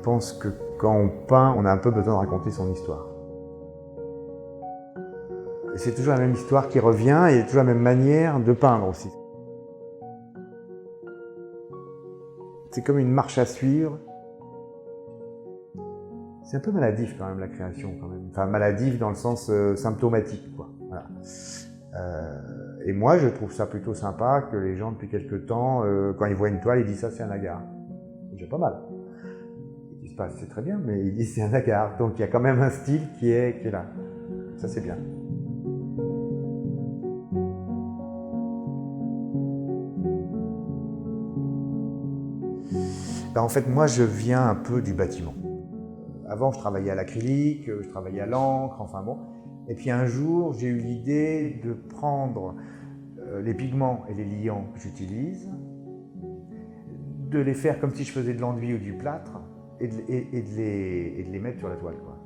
pense que quand on peint, on a un peu besoin de raconter son histoire. Et c'est toujours la même histoire qui revient et toujours la même manière de peindre aussi. C'est comme une marche à suivre. C'est un peu maladif quand même la création quand même. Enfin maladif dans le sens symptomatique quoi. Voilà. Et moi je trouve ça plutôt sympa que les gens depuis quelques temps, quand ils voient une toile, ils disent ça c'est un agar. C'est déjà pas mal. Ils disent pas c'est très bien, mais ils disent c'est un agar. Donc il y a quand même un style qui est là. Ça c'est bien. Ben, en fait moi je viens un peu du bâtiment. Avant, je travaillais à l'acrylique, je travaillais à l'encre, enfin bon. Et puis un jour, j'ai eu l'idée de prendre les pigments et les liants que j'utilise, de les faire comme si je faisais de l'enduit ou du plâtre, et de les mettre sur la toile, quoi,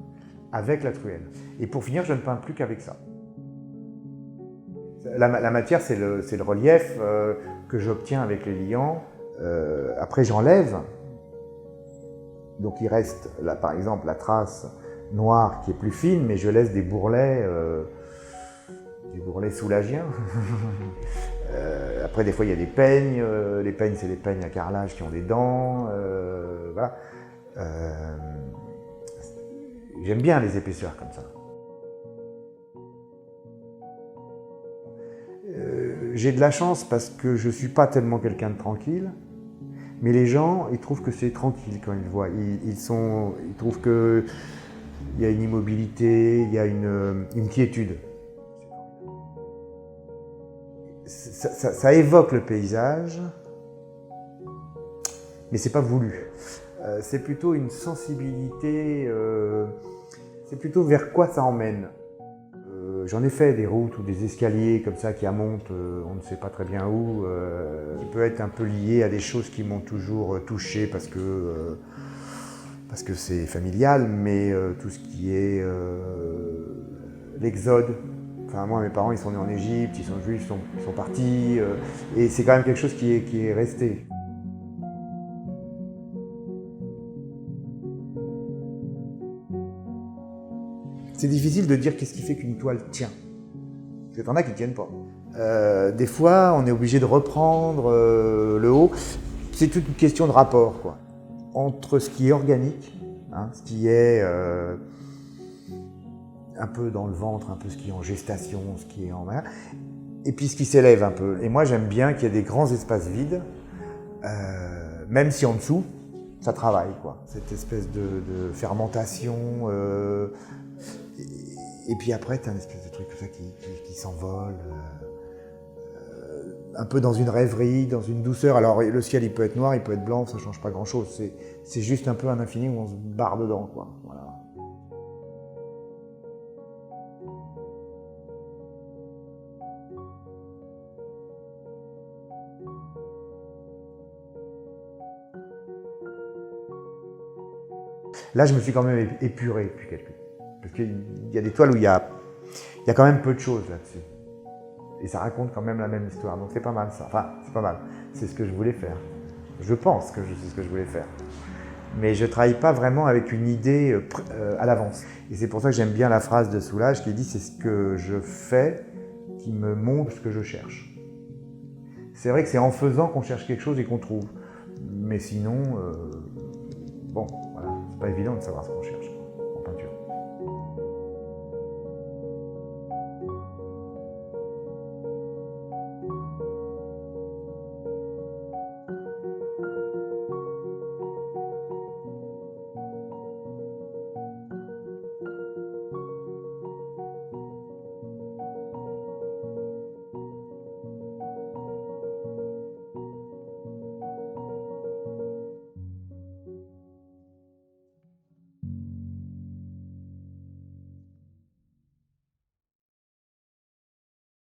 avec la truelle. Et pour finir, je ne peins plus qu'avec ça. La matière, c'est le relief que j'obtiens avec les liants. Après, j'enlève. Donc il reste, là, par exemple, la trace noire qui est plus fine, mais je laisse des bourrelets soulagiens. Après, des fois, il y a des peignes. Les peignes, c'est des peignes à carrelage qui ont des dents. Voilà. J'aime bien les épaisseurs comme ça. J'ai de la chance parce que je ne suis pas tellement quelqu'un de tranquille. Mais les gens, ils trouvent que c'est tranquille quand ils le voient. Ils trouvent qu'il y a une immobilité, il y a une quiétude. Ça évoque le paysage, mais c'est pas voulu. C'est plutôt une sensibilité, c'est plutôt vers quoi ça emmène. J'en ai fait des routes ou des escaliers comme ça qui montent, on ne sait pas très bien où, qui peut être un peu lié à des choses qui m'ont toujours touché parce que c'est familial, mais tout ce qui est l'exode. Enfin, moi, mes parents, ils sont nés en Égypte, ils sont juifs, ils sont partis, et c'est quand même quelque chose qui est resté. C'est difficile de dire qu'est-ce qui fait qu'une toile tient. Parce que t'en as qui ne tiennent pas. Des fois, on est obligé de reprendre le haut. C'est toute une question de rapport, quoi. Entre ce qui est organique, hein, ce qui est un peu dans le ventre, un peu ce qui est en gestation, ce qui est en mer, et puis ce qui s'élève un peu. Et moi, j'aime bien qu'il y ait des grands espaces vides, même si en dessous, ça travaille, quoi. Cette espèce de fermentation. Et puis après, tu as une espèce de truc comme ça qui s'envole, un peu dans une rêverie, dans une douceur. Alors le ciel, il peut être noir, il peut être blanc, ça ne change pas grand-chose. C'est juste un peu un infini où on se barre dedans, quoi. Voilà. Là, je me suis quand même épuré depuis quelques temps. Parce qu'il y a des toiles où il y a quand même peu de choses là-dessus. Et ça raconte quand même la même histoire. Donc c'est pas mal ça. Enfin, c'est pas mal. C'est ce que je voulais faire. Je pense que je sais ce que je voulais faire. Mais je ne travaille pas vraiment avec une idée à l'avance. Et c'est pour ça que j'aime bien la phrase de Soulages qui dit « c'est ce que je fais qui me montre ce que je cherche ». C'est vrai que c'est en faisant qu'on cherche quelque chose et qu'on trouve. Mais sinon, bon, voilà, c'est pas évident de savoir ce qu'on cherche.